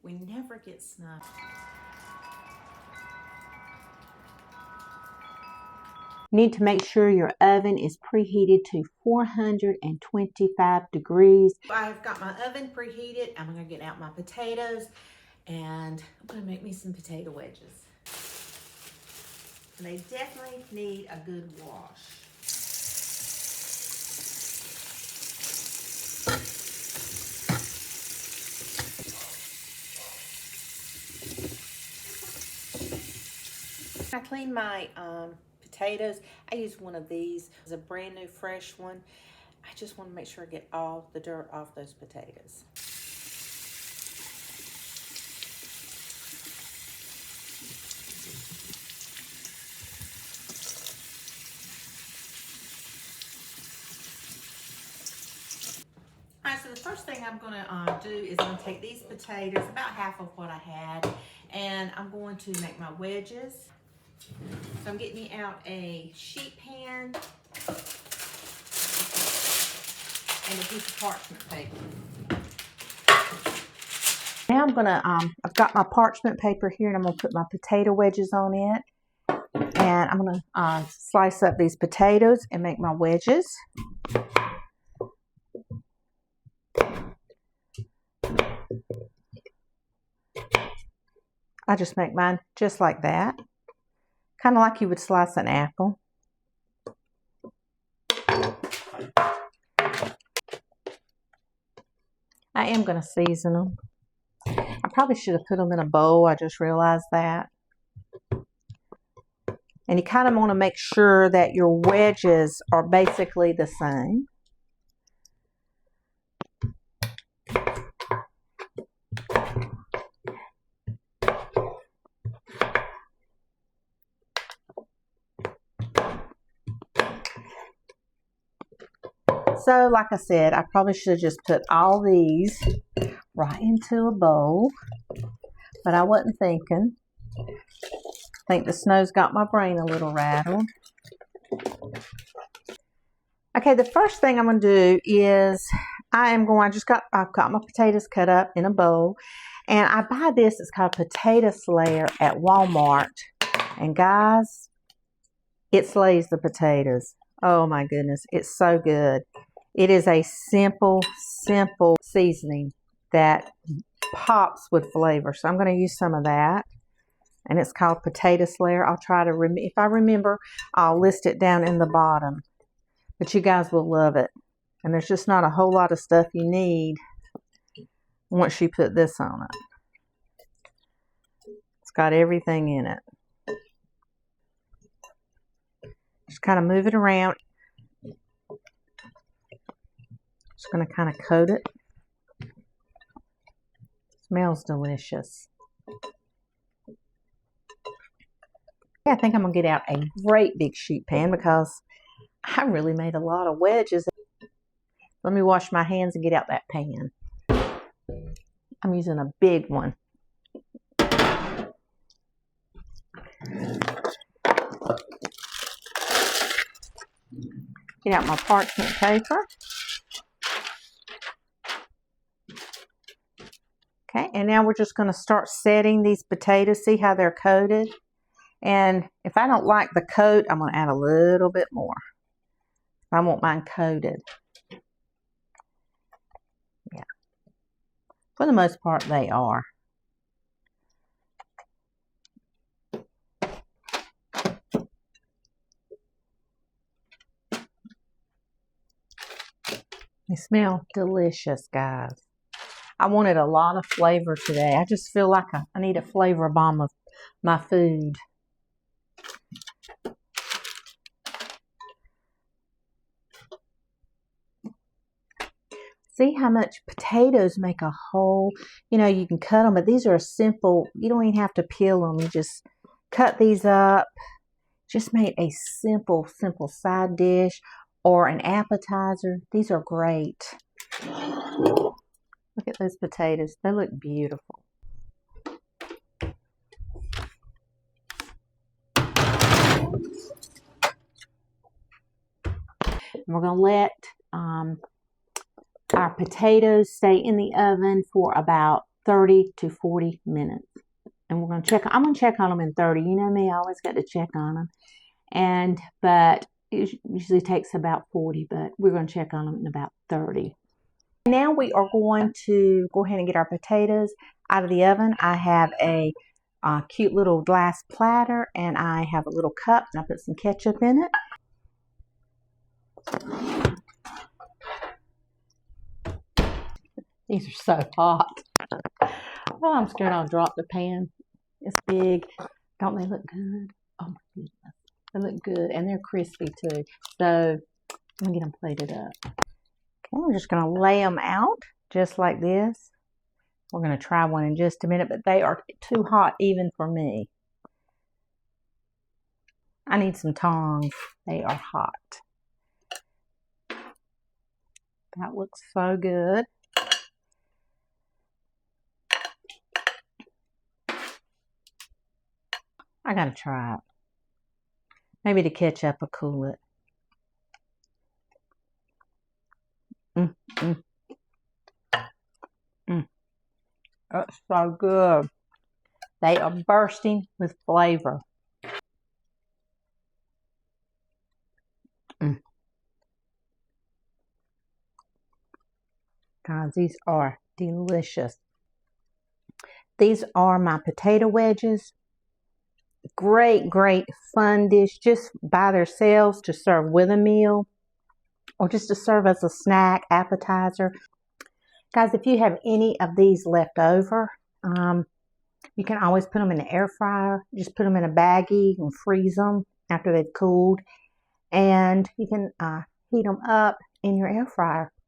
We never get snuffed. You need to make sure your oven is preheated to 425 degrees. I've got my oven preheated. I'm gonna get out my potatoes and I'm gonna make me some potato wedges. And they definitely need a good wash. I clean my potatoes. I use one of these. It's a brand new fresh one. I just want to make sure I get all the dirt off those potatoes. All right, so the first thing I'm going to do is I'm going to take these potatoes, about half of what I had, and I'm going to make my wedges. So I'm getting out a sheet pan and a piece of parchment paper. Now I'm gonna, I've got my parchment paper here and I'm gonna put my potato wedges on it. And I'm gonna slice up these potatoes and make my wedges. I just make mine just like that. Kind of like you would slice an apple. I am going to season them. I probably should have put them in a bowl. I just realized that. And you kind of want to make sure that your wedges are basically the same. So, like I said, I probably should have just put all these right into a bowl, but I wasn't thinking. I think the snow's got my brain a little rattled. Okay, the first thing I'm going to do is I've got my potatoes cut up in a bowl, and I buy this. It's called Potato Slayer at Walmart, and guys, it slays the potatoes. Oh my goodness, it's so good. It is a simple seasoning that pops with flavor. So I'm going to use some of that. And it's called Potato Slayer. I'll try to, if I remember, I'll list it down in the bottom. But you guys will love it. And there's just not a whole lot of stuff you need once you put this on it. It's got everything in it. Just kind of move it around. Just going to kind of coat it. Smells delicious. I think I'm going to get out a great big sheet pan because I really made a lot of wedges. Let me wash my hands and get out that pan. I'm using a big one. Get out my parchment paper. Okay, and now we're just going to start setting these potatoes. See how they're coated? And if I don't like the coat, I'm going to add a little bit more. I want mine coated. Yeah. For the most part, they are. They smell delicious, guys. I wanted a lot of flavor today. I just feel like I need a flavor bomb of my food. See how much potatoes make a whole, you can cut them, but these are simple. You don't even have to peel them. You just cut these up. Just made a simple side dish or an appetizer. These are great. Look at those potatoes. They look beautiful. And we're going to let our potatoes stay in the oven for about 30 to 40 minutes. And I'm going to check on them in 30. You know me, I always got to check on them. But it usually takes about 40, but we're going to check on them in about 30. Now we are going to go ahead and get our potatoes out of the oven. I have a cute little glass platter, and I have a little cup, and I put some ketchup in it. These are so hot. Oh, I'm scared I'll drop the pan. It's big. Don't they look good? Oh my goodness. They look good, and they're crispy too. So let me get them plated up. Okay, I'm just going to lay them out just like this. We're going to try one in just a minute, but they are too hot even for me. I need some tongs. They are hot. That looks so good. I gotta try it. Maybe the ketchup will cool it. That's so good. They are bursting with flavor. Guys, these are delicious. These are my potato wedges. Great, great fun dish just by themselves to serve with a meal or just to serve as a snack, appetizer. Guys, if you have any of these left over, you can always put them in the air fryer. Just put them in a baggie and freeze them after they've cooled. And you can heat them up in your air fryer.